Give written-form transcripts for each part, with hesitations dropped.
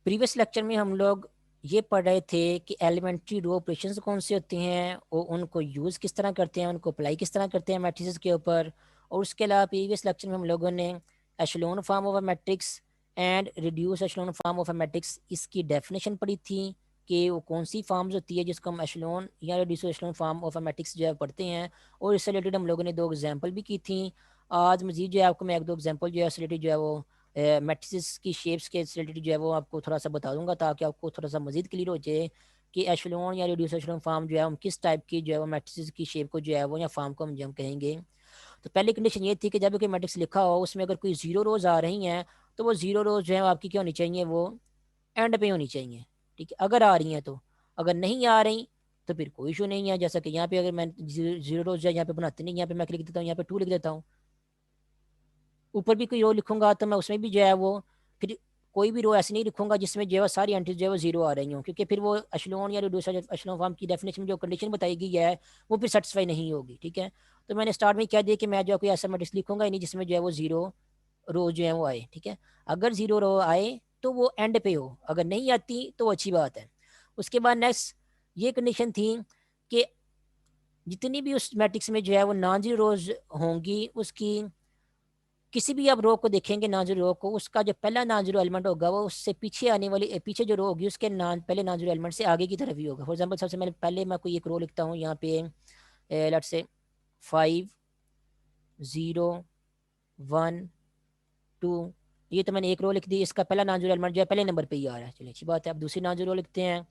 Previous lecture में हम लोग ये पढ़ रहे थे कि एलिमेंट्री रो ऑपरेशंस कौन से होती हैं और उनको यूज़ किस तरह करते हैं, उनको अप्लाई किस तरह करते हैं मैट्रिसेस के ऊपर। और उसके अलावा प्रीवियस लेक्चर में हम लोगों ने echelon form of a matrix and reduce echelon form of a matrix इसकी डेफिनेशन पढ़ी थी कि वो कौन सी फॉर्म्स होती है जिसको हम एशलोन या reduce echelon form of a matrix जो है पढ़ते हैं। और इससे रिलेटेड हम लोगों ने दो एग्जाम्पल भी की थी। आज मजीद जो है आपको मैं एक दो एग्जाम्पल जो है इससे रिलेटेड जो है वो मैट्रिसेस की शेप्स के रिलेटेड जो है वो आपको थोड़ा सा बता दूंगा ताकि आपको थोड़ा सा मजीद क्लियर हो जाए कि एशलोन या रिड्यूस एशलोन फॉर्म जो है हम किस टाइप की जो है वो मैट्रिसेस की शेप को जो है वो या फॉर्म को हम कहेंगे। तो पहली कंडीशन ये थी कि जब कोई मैट्रिक्स लिखा हो उसमें अगर कोई जीरो रोज आ रही हैं तो वो जीरो रोज जो है आपकी क्या होनी चाहिए, वो एंड पे होनी चाहिए। ठीक है, अगर आ रही हैं तो। अगर नहीं आ रही तो फिर कोई इशू नहीं है। जैसा कि यहाँ पे अगर मैं जीरो रोज जो है यहाँ पे बनाते नहीं, यहाँ पे मैं लिख देता हूँ, यहाँ पे टू लिख देता हूँ। ऊपर भी कोई रो लिखूंगा तो मैं उसमें भी जो है वो फिर कोई भी रो ऐसी नहीं लिखूंगा जिसमें जो है सारी एंट्रीज जो है वो जीरो आ रही हूँ, क्योंकि फिर वो एशलोन या रिड्यूस एशलोन फॉर्म की डेफिनेशन में जो कंडीशन बताई गई है वो फिर सेटिस्फाई नहीं होगी। ठीक है, तो मैंने स्टार्ट में कह दिया कि मैं जो है कोई ऐसा मैट्रिक्स लिखूंगा ही नहीं जिसमें जो है वो जीरो रो जो है वो आए। ठीक है, अगर जीरो रो आए तो वो एंड पे हो, अगर नहीं आती तो वो अच्छी बात है। उसके बाद नेक्स्ट ये कंडीशन थी कि जितनी भी उस मैट्रिक्स में जो है वो नॉन जीरो रोज होंगी उसकी किसी भी आप रो को देखेंगे नॉन जीरो रो को, उसका जो पहला नॉन जीरो एलिमेंट होगा वो उससे पीछे आने वाली पीछे जो रो होगी उसके नॉन पहले नॉन जीरो एलिमेंट से आगे की तरफ ही होगा। फॉर एग्जांपल सबसे पहले मैं कोई एक रो लिखता हूँ यहाँ पे, लेट्स से 5 0 1 2। ये तो मैंने एक रो लिख दी, इसका पहला नॉन जीरो एलिमेंट जो है पहले नंबर पे ही आ रहा है, चलिए अच्छी बात है। अब दूसरी नॉन जीरो लिखते हैं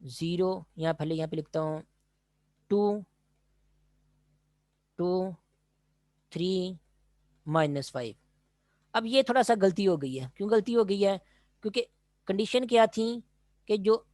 0, यहाँ पे लिखता हूँ 2 2 3 -5। अब ये थोड़ा सा गलती हो गई है। क्यों गलती हो गई है? क्योंकि कंडीशन क्या थी कि जो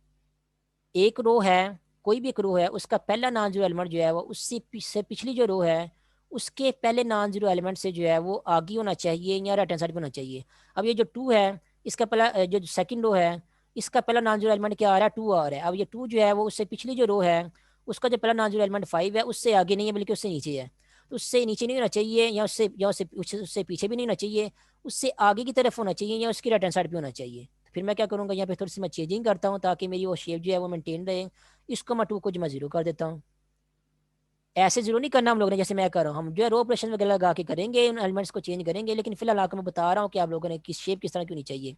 एक रो है, कोई भी एक रो है, उसका पहला नॉन जीरो एलिमेंट जो है वो उससे पिछली जो रो है उसके पहले नॉन जीरो एलिमेंट से जो है वो आगे होना चाहिए या राइट हैंड साइड पे होना चाहिए। अब ये जो टू है इसका पहला जो सेकंड रो है इसका पहला नॉन जीरो एलिमेंट क्या आ रहा है, टू आ रहा है। अब ये टू जो है वो उससे पिछली जो रो है उसका जो पहला नॉन जीरो एलिमेंट 5 है उससे आगे नहीं है बल्कि उससे नीचे है। तो उससे नीचे नहीं होना चाहिए या उससे पीछे भी नहीं होना चाहिए, उससे आगे की तरफ होना चाहिए या उसकी राइट हैंड साइड पे होना चाहिए। तो फिर मैं क्या करूंगा, यहाँ पे थोड़ी सी मैं चेंजिंग करता हूँ ताकि मेरी वो शेप जो है वो मेंटेन रहे। इसको मैं टू को जो मैं जीरो कर देता हूँ। ऐसे जीरो नहीं करना हम लोगों ने जैसे मैं कर रहा हूँ, हम जो है रो ऑपरेशन वगैरह लगा के करेंगे, उन एलिमेंट्स को चेंज करेंगे, लेकिन फिलहाल आपको मैं बता रहा हूँ कि आप लोगों ने किस शेप किस तरह की होनी चाहिए।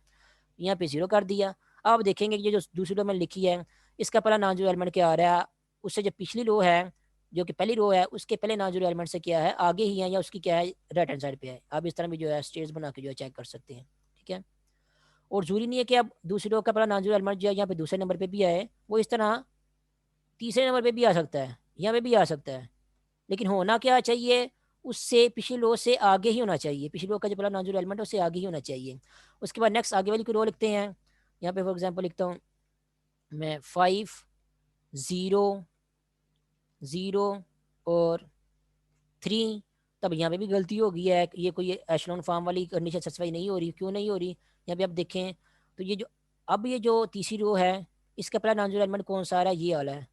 यहाँ पे जीरो कर दिया। अब देखेंगे कि ये जो दूसरी रो मैंने लिखी है इसका पहला नॉन जीरो एलिमेंट क्या आ रहा है, उससे जो पिछली रो है जो कि पहली रो है उसके पहले नॉन जीरो एलिमेंट से क्या है आगे ही है या उसकी क्या है राइट हैंड साइड पे है। आप इस तरह भी जो है स्टेज बना के जो है चेक कर सकते हैं। ठीक है, और जरूरी नहीं है कि अब दूसरी रो का पहला नॉन जीरो एलिमेंट जो है यहाँ पे दूसरे नंबर पे भी आए, वो इस तरह तीसरे नंबर पे भी आ सकता है, यहाँ पे भी आ सकता है। लेकिन होना क्या चाहिए, उससे पिछली रो से आगे ही होना चाहिए। पिछली रो का जो पहला नॉन जीरो एलिमेंट है उससे आगे ही होना चाहिए। उसके बाद नेक्स्ट आगे वाली की रो लिखते हैं। यहाँ पे फॉर एग्जाम्पल लिखता हूँ मैं 5 0 0 और 3। तब यहाँ पे भी गलती हो गई है, ये कोई एशलोन फॉर्म वाली कंडीशन सेटिस्फाई नहीं हो रही। क्यों नहीं हो रही, यहाँ पे आप देखें तो ये जो अब ये जो तीसरी रो है इसका पहला नॉन जीरो एलिमेंट कौन सा आ रहा है, ये वाला है।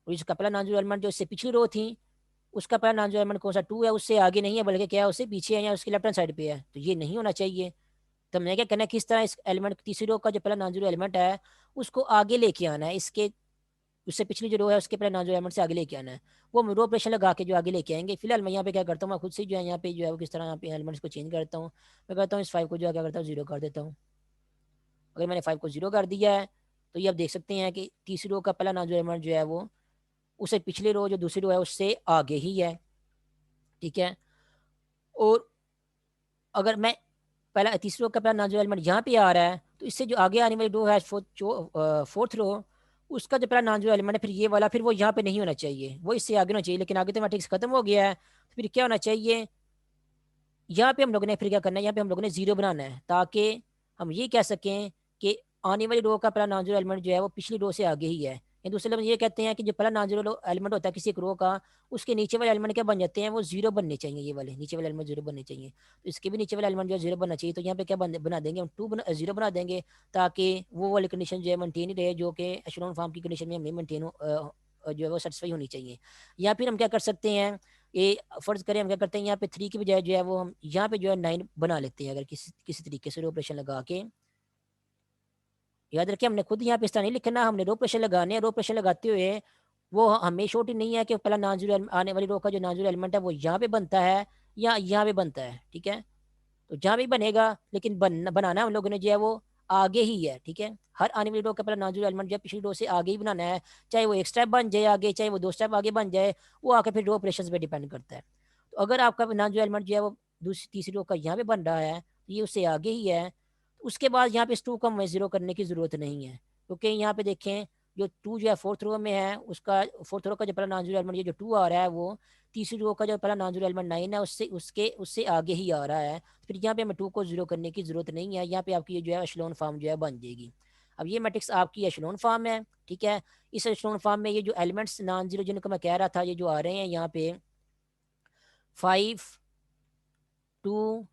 और इसका पहला नॉन जीरो एलिमेंट जो इससे पिछली रो थी उसका पहला नॉन जीरो एलिमेंट कौन सा, टू है, उससे आगे नहीं है बल्कि क्या है उससे पीछे है या उसकी लेफ्ट हैंड साइड पे है, तो ये नहीं होना चाहिए। तो हमने क्या करना है, किस तरह इस एलिमेंट तीसरी रो का जो पहला नॉन जीरो एलिमेंट है उसको आगे लेके आना है, इसके उससे पिछली जो रो है उसके पहले नॉन जीरो एलिमेंट से आगे लेके आना है। वो हम रो ऑपरेशन लगा के जो आगे लेके आएंगे। फिलहाल मैं यहाँ पे क्या करता हूँ, मैं खुद से जो है यहाँ पे जो है वो किस तरह यहाँ पे एलिमेंट्स को चेंज करता हूँ। मैं कहता हूँ इस 5 को जो है क्या करता हूँ, जीरो कर देता हूँ। अगर मैंने 5 को जीरो कर दिया है तो ये आप देख सकते हैं कि तीसरी रो का पहला नॉन जीरो एलिमेंट जो है वो उससे पिछली रो जो दूसरी रो है उससे आगे ही है। ठीक है, और अगर मैं पहला तीसरी रो का पहला नॉन एलिमेंट यहाँ पे आ रहा है तो इससे जो आगे आने वाली रो है फोर्थ रो उसका जो पहला नॉन एलिमेंट है फिर ये वाला, फिर वो यहाँ पे नहीं होना चाहिए, वो इससे आगे होना चाहिए। लेकिन आगे तो मैट्रिक्स खत्म हो गया है तो फिर क्या होना चाहिए, यहाँ पे हम लोगों ने फिर क्या करना है, यहाँ पे हम लोगों ने जीरो बनाना है ताकि हम ये कह सकें कि आने वाली रो का पहला नॉन जीरो एलिमेंट जो है वो पिछली रो से आगे ही है। या दूसरे लफ्ज़ ये कहते हैं कि जो पहला नॉन जीरो एलिमेंट होता है किसी एक रो का उसके नीचे वाले एलिमेंट क्या बन जाते हैं, वो जीरो बनने चाहिए। ये वाले नीचे वाले एलिमेंट जीरो बनने चाहिए, तो इसके भी नीचे वाले एलिमेंट जो है जीरो बनना चाहिए। तो यहाँ पे क्या बना देंगे हम, जीरो बना देंगे ताकि वो वाली कंडीशन जो है मेंटेन ही रहे जो कि एशलोन फॉर्म की कंडीशन में हमें मेंटेन जो है वो सेटिस्फाई होनी चाहिए। या फिर हम क्या कर सकते हैं, ये फर्ज करें हम क्या करते हैं यहाँ पे 3 की बजाय जो है वो हम यहाँ पे जो है 9 बना लेते हैं, अगर किसी किसी तरीके से ऑपरेशन लगा के याद रखिए हमने खुद यहाँ पे इस तरह नहीं लिखना, हमने रो प्रेशर लगाने हैं। रो प्रेशर लगाते हुए वो हमें श्योरिटी नहीं है कि पहला नॉन जीरो आने वाली रो का जो नॉन जीरो एलिमेंट है वो यहाँ पे बनता है या यहाँ पे बनता है, ठीक है। तो जहाँ भी बनेगा, लेकिन बनाना हम लोगों ने जो है वो आगे ही है, ठीक है। हर आने वाली रो का पहला नॉन जीरो एलिमेंट जो है पिछली रो से आगे ही बनाना है, चाहे वो एक स्टेप बन जाए आगे, चाहे वो 2 स्टेप आगे बन जाए, वो आके फिर रो ऑपरेशन पे डिपेंड करता है। तो अगर आपका नॉन जीरो एलिमेंट जो है वो दूसरी तीसरी रो का यहाँ पे बन रहा है, तो ये उससे आगे ही है, तो उसके बाद यहाँ पे इस 2 को हमें जीरो करने की जरूरत नहीं है, क्योंकि यहाँ पे देखें जो 2 जो है फोर्थ रो में है, उसका फोर्थ रो का जो पहला नॉन जीरो एलिमेंट ये जो 2 आ रहा है वो तीसरी रो का जो पहला नॉन जीरो एलिमेंट 9 है उससे उसके उससे आगे ही आ रहा है। फिर यहाँ पे हमें 2 को जीरो करने की जरूरत नहीं है, यहाँ पे आपकी ये जो है एशलोन फॉर्म जो है बन जाएगी। अब ये मैट्रिक्स आपकी एशलोन फॉर्म है, ठीक है। इस एशलोन फॉर्म में ये जो एलिमेंट्स नॉन जीरो जिनको मैं कह रहा था ये जो आ रहे हैं यहाँ पे 5, 2,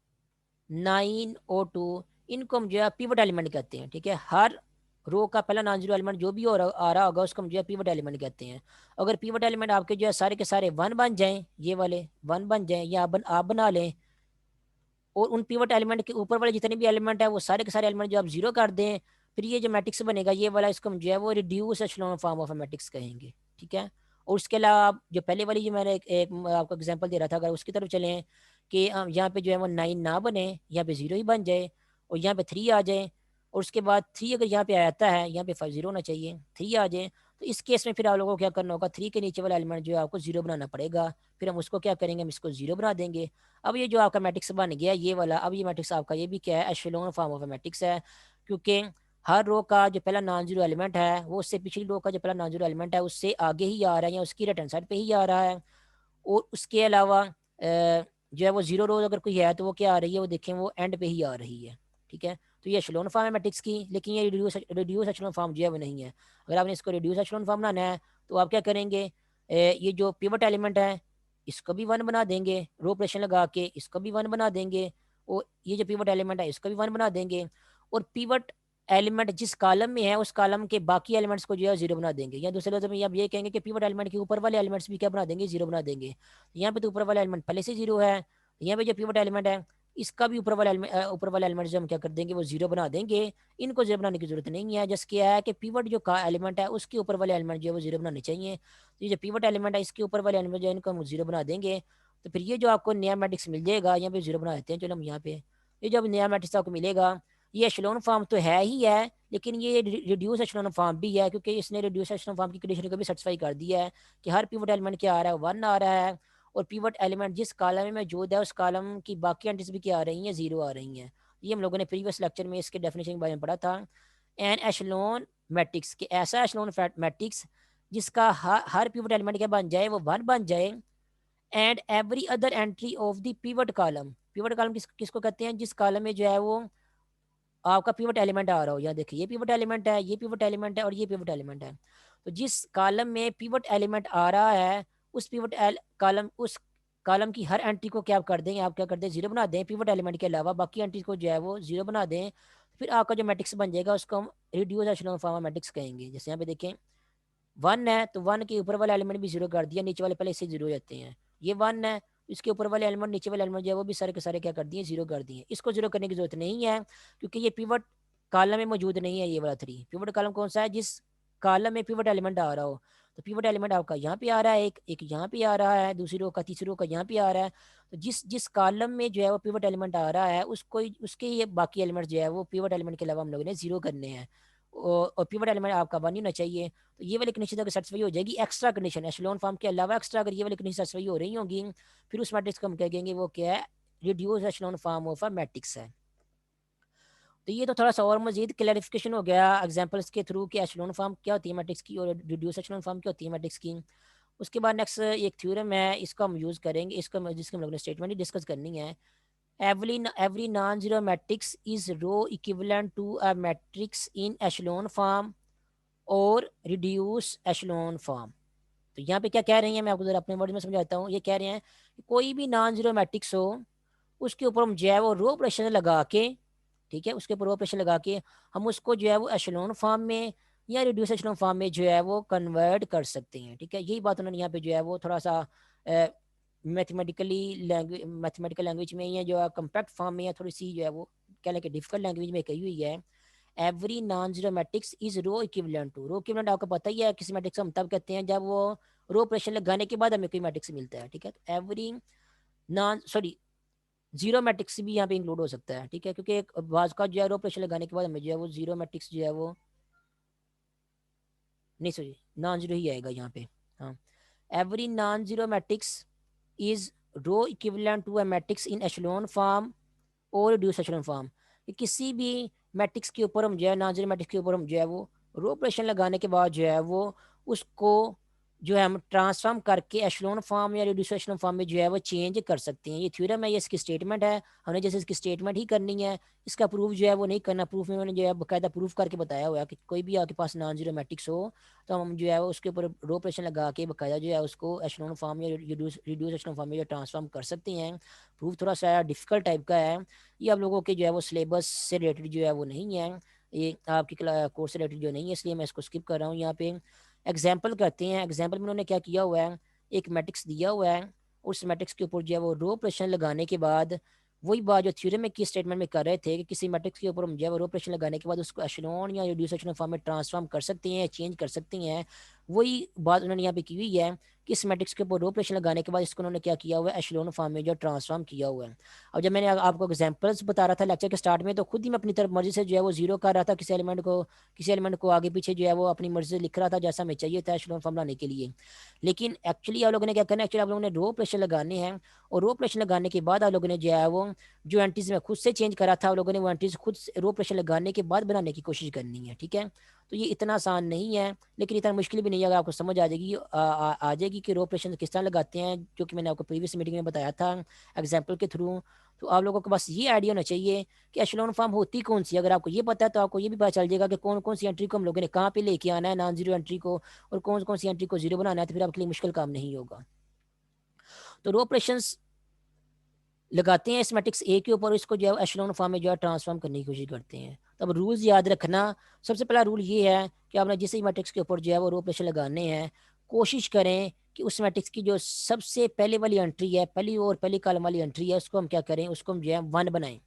9 और 2, इनको हम जो है पिवट एलिमेंट कहते हैं, ठीक है। हर रो का पहला नॉन जीरो एलिमेंट जो भी आ रहा होगा उसको हम जो है पिवट एलिमेंट कहते हैं। अगर पिवट एलिमेंट आपके जो है सारे के सारे 1 बन जाएं, ये वाले 1 बन जाएं या आप बना लें, और उन पिवट एलिमेंट के ऊपर वाले जितने भी एलिमेंट है वो सारे के सारे एलिमेंट जो आप जीरो कर दें, फिर ये जो मैट्रिक्स बनेगा ये वाला, इसको हम जो है वो reduce echelon form of matrix कहेंगे, ठीक है। और उसके अलावा आप जो पहले वाली जो मैंने एक आपको एग्जांपल दे रहा था, अगर उसकी तरफ चलें कि यहाँ पे जो है वो 9 ना बने, यहाँ पे 0 ही बन जाए, और यहाँ पे 3 आ जाए, और उसके बाद 3 अगर यहाँ पे आता है, यहाँ पे 5 0 होना चाहिए, 3 आ जाए, तो इस केस में फिर आप लोगों को क्या करना होगा, 3 के नीचे वाला एलिमेंट जो है आपको 0 बनाना पड़ेगा। फिर हम उसको क्या करेंगे, हम इसको 0 बना देंगे। अब ये जो आपका मैट्रिक्स बन गया ये वाला, अब ये मैट्रिक्स आपका ये भी क्या है, एशेलोन फॉर्म ऑफ मैट्रिक्स है, क्योंकि हर रो का जो पहला नॉन जीरो एलिमेंट है वो उससे पिछली रो का जो पहला नॉन जीरो एलिमेंट है उससे आगे ही आ रहा है या उसकी राइट हैंड साइड पे ही आ रहा है। और उसके अलावा जो है वो जीरो रो अगर कोई है तो वो क्या आ रही है, वो देखें वो एंड पे ही आ रही है, ठीक है। तो ये एशेलोन फॉर्म है मैट्रिक्स की, लेकिन ये रिड्यूस एशेलोन फॉर्म जो है वो नहीं है। अगर आपने इसको रिड्यूस एशेलोन फॉर्म बनाना है तो आप क्या करेंगे, ये जो पिवट एलिमेंट है इसको भी 1 बना देंगे, रो ऑपरेशन लगा के इसको भी 1 बना देंगे, और ये जो पिवट एलिमेंट है इसको भी 1 बना देंगे, और पिवट एलिमेंट जिस कॉलम में है उस कॉलम के बाकी एलिमेंट्स को जो है 0 बना देंगे। या दूसरे लफ्ज़ में आप ये कहेंगे कि पिवट एलिमेंट के ऊपर वाले एलिमेंट्स भी क्या बना देंगे, 0 बना देंगे। यहाँ पे तो ऊपर वाला एलिमेंट पहले से 0 है, यहाँ पे जो पिवट एलिमेंट है इसका भी ऊपर वाला एलिमेंट जो हम क्या कर देंगे वो 0 बना देंगे। इनको 0 बनाने की जरूरत नहीं है, जस्ट क्या है कि पिवट जो का एलिमेंट है उसके ऊपर वाले एलिमेंट जो है वो 0 बनाने चाहिए। तो ये जो पिवट एलिमेंट है इसके ऊपर वाले एलिमेंट जो है इनको हम 0 बना देंगे। तो फिर ये जो आपको नया मैट्रिक्स मिल जाएगा, यहाँ पे 0 बना देते हैं चलो हम यहाँ पे, ये जब नया मैट्रिक्स आपको मिलेगा ये एशेलोन फॉर्म तो है ही है, लेकिन ये रिड्यूस एशेलोन फॉर्म भी है, क्योंकि इसने रिड्यूस एशेलोन फॉर्म की कंडीशन को भी सेटिस्फाई कर दिया है कि हर पिवट एलिमेंट क्या आ रहा है, 1 आ रहा है, और पिवट एलिमेंट जिस कॉलम में मौजूद है उस कॉलम की बाकी एंट्रीज भी क्या आ रही हैं, 0 आ रही हैं। ये हम लोगों ने प्रीवियस लेक्चर में इसके डेफिनेशन के बारे में पढ़ा था। एन एशेलोन मैट्रिक्स के ऐसा एशेलोन मैट्रिक्स जिसका हर पिवट एलिमेंट क्या बन जाए, वो 1 बन जाए, and every other entry of the pivot column, pivot column किसको कहते हैं, जिस कॉलम में जो है वो आपका पिवट एलिमेंट आ रहा हो। यहाँ देखिए ये पिवट एलिमेंट है, ये पिवट एलिमेंट है और ये पिवट एलिमेंट है। तो जिस कॉलम में पिवट एलिमेंट आ रहा है उस कॉलम उस कॉलम की हर एंट्री को क्या आप कर देंगे, आप क्या कर दें 0 बना दें, पिवट एलिमेंट के अलावा बाकी एंट्री को जो है वो 0 बना दें। फिर आपका जो मैट्रिक्स बन जाएगा उसको हम रिड्यूस एशेलोन फॉर्म मैट्रिक्स कहेंगे। जैसे यहाँ पे देखें 1 है तो 1 के ऊपर वाले एलिमेंट भी 0 कर दिया, नीचे वाले पहले से 0 हो जाते हैं। ये 1 है, इसके ऊपर वाले एलिमेंट नीचे वाले एलिमेंट जो है वो भी सारे के सारे क्या कर दिए, 0 कर दिए। इसको 0 करने की जरूरत नहीं है, क्योंकि ये पिवट कॉलम में मौजूद नहीं है। ये वाला 3 पिवट कॉलम कौन सा है, जिस कॉलम में पिवट एलिमेंट आ रहा हो। तो पिवट एलिमेंट आपका यहाँ पे आ रहा है, एक यहाँ पे आ रहा है, दूसरी रो का तीसरी रो का यहाँ पे आ रहा है। तो जिस जिस कॉलम में जो है वो पिवट एलिमेंट आ रहा है उसको उसके ये बाकी एलिमेंट जो है वो पिवट एलिमेंट के अलावा हम लोगों ने 0 करने हैं, और पिवट एलिमेंट आपका 1 होना चाहिए। तो ये वाली कंडीशन अगर सेटिस्फाई हो जाएगी, एक्स्ट्रा कंडीशन एशेलोन फॉर्म के अलावा एक्स्ट्रा अगर ये वाली कंडीशन सेटिस्फाई हो रही होंगी, फिर उस मैट्रिक्स को हम कहेंगे वो क्या है, reduce echelon form of a matrix है। तो ये तो थोड़ा सा और मजीद क्लैरिफिकेशन हो गया एग्जांपल्स के थ्रू कि एशेलोन फॉर्म क्या होती है मैट्रिक्स की, और रिड्यूस एशेलोन फॉर्म क्या होती है मैट्रिक्स की। उसके बाद नेक्स्ट एक थ्योरम है, इसको हम यूज़ करेंगे, इसको जिसके हम लोगों ने स्टेटमेंट ही डिस्कस करनी है। every non-zero matrix is row equivalent to a matrix in echelon form और रिड्यूस एशलोन फॉर्म। तो यहाँ पे क्या कह रही हैं, मैं आपको जरा अपने वर्ड में समझाता हूँ। ये कह रहे हैं कि कोई भी नॉन जीरो मैट्रिक्स हो उसके ऊपर हम जो है वो रो ऑपरेशन लगा के, ठीक है, उसके ऊपर रो ऑपरेशन लगा के हम उसको जो है वो एशलोन फॉर्म में या रिड्यूस एशलोन फॉर्म में जो है वो कन्वर्ट कर सकते हैं, ठीक है। यही बात उन्होंने यहाँ पे जो है वो थोड़ा सा मैथमेटिकल लैंग्वेज में या जो है कम्पैक्ट फॉर्म में या थोड़ी सी जो है वो कह लें कि डिफिकल्ट लैंग्वेज में कही हुई है। Every non zero matrix is row equivalent to. Row equivalent आपको पता ही है किसी मैट्रिक्स को हम तब कहते हैं जब वो रो ऑपरेशन लगाने के बाद हमें कोई मैट्रिक्स मिलता है, ठीक है। तो every non sorry zero matrix भी यहाँ पे इंक्लूड हो सकता है, ठीक है, क्योंकि एक बाज का जो है रो ऑपरेशन लगाने के बाद हमें जो है वो जीरो मैट्रिक्स जो है वो नहीं, सॉरी नॉन जीरो ही आएगा यहाँ पे। हाँ, every non zero matrix is row equivalent to a matrix in echelon form और रिड्यूस एशेलोन फॉर्म। कि किसी भी मैट्रिक्स के ऊपर हम जो है नॉन जीरो मैट्रिक्स के ऊपर हम जो है वो रो ऑपरेशन लगाने के बाद जो है वो उसको जो है हम ट्रांसफॉर्म करके एशेलोन फॉर्म या रिड्यूस एशेलोन फॉर्म में जो है वो चेंज कर सकते हैं। ये थ्योरम है, ये इसकी स्टेटमेंट है, हमने जैसे इसकी स्टेटमेंट ही करनी है, इसका प्रूफ जो है वो नहीं करना। प्रूफ में मैंने जो है बाकायदा प्रूफ करके बताया हुआ है कि कोई भी आपके पास नॉन जीरो मैट्रिक्स हो तो हम जो है वो उसके ऊपर रो ऑपरेशन लगा के बाकायदा जो है उसको एशेलोन फॉर्म या रिड्यूस एशेलोन फॉर्म में जो ट्रांसफॉर्म कर सकते हैं। प्रूफ थोड़ा सा डिफिकल्ट टाइप का है, ये आप लोगों के जो है वो सिलेबस से रिलेटेड जो है वो नहीं है, ये आपकी कोर्स से रिलेटेड जो नहीं है, इसलिए मैं इसको स्किप कर रहा हूँ। यहाँ पे एग्जाम्पल करते हैं। एग्जाम्पल में उन्होंने क्या किया हुआ है, एक मैट्रिक्स दिया हुआ है, उस मैट्रिक्स के ऊपर जो है वो रो ऑपरेशन लगाने के बाद वही बात जो थ्योरम में की स्टेटमेंट में कर रहे थे कि किसी मैट्रिक्स के ऊपर हम जो है वो रो ऑपरेशन लगाने के बाद उसको एशेलोन या रिड्यूस एशेलोन फॉर्म में ट्रांसफॉर्म कर सकते हैं, चेंज कर सकते हैं। वही बात उन्होंने यहाँ पे की हुई है कि इस मैट्रिक्स के ऊपर रो ऑपरेशन लगाने के बाद इसको उन्होंने क्या किया हुआ है, एशेलोन फॉर्म में जो ट्रांसफॉर्म किया हुआ है। अब जब मैंने आपको एग्जांपल्स बता रहा था लेक्चर के स्टार्ट में, तो खुद ही मैं अपनी तरफ मर्जी से जो है वो जीरो कर रहा था, किसी एलिमेंट को आगे पीछे जो है वो अपनी मर्जी से लिख रहा था जैसा हमें चाहिए था एशेलोन फॉर्म लाने के लिए। लेकिन एक्चुअली आप लोगों ने क्या करना है, एक्चुअली आप लोगों ने रो ऑपरेशन लगाने हैं, और रो ऑपरेशन लगाने के बाद आप लोगों ने जो है वो जो एंट्रीज में खुद से चेंज करा था, आप लोगों ने वो एंट्रीज खुद रो ऑपरेशन लगाने के बाद बनाने की कोशिश करनी है, ठीक है। तो ये इतना आसान नहीं है, लेकिन इतना मुश्किल भी नहीं है। अगर आपको समझ आ जाएगी आ जाएगी कि रो ऑपरेशन किस तरह लगाते हैं, जो कि मैंने आपको प्रीवियस मीटिंग में बताया था एग्जाम्पल के थ्रू, तो आप लोगों को बस ये आइडिया होना चाहिए कि एशेलोन फॉर्म होती कौन सी। अगर आपको ये पता है तो आपको ये भी पता चल जाएगा कि कौन कौन सी एंट्री को हम लोगों ने कहाँ पे लेके आना है नॉन जीरो एंट्री को, और कौन कौन सी एंट्री को जीरो बनाना है, तो फिर आपके लिए मुश्किल काम नहीं होगा। तो रो ऑपरेशन लगाते हैं इस मैट्रिक्स ए के ऊपर, इसको जो है एशेलोन फॉर्म में जो है ट्रांसफॉर्म करने की कोशिश करते हैं। तो अब रूल्स याद रखना, सबसे पहला रूल ये है कि आपने जिस मैट्रिक्स के ऊपर जो है वो रो ऑपरेशन लगाने हैं, कोशिश करें कि उस मैट्रिक्स की जो सबसे पहले वाली एंट्री है, पहली और पहली कॉलम वाली एंट्री है, उसको हम क्या करें, उसको हम जो है वन बनाएं।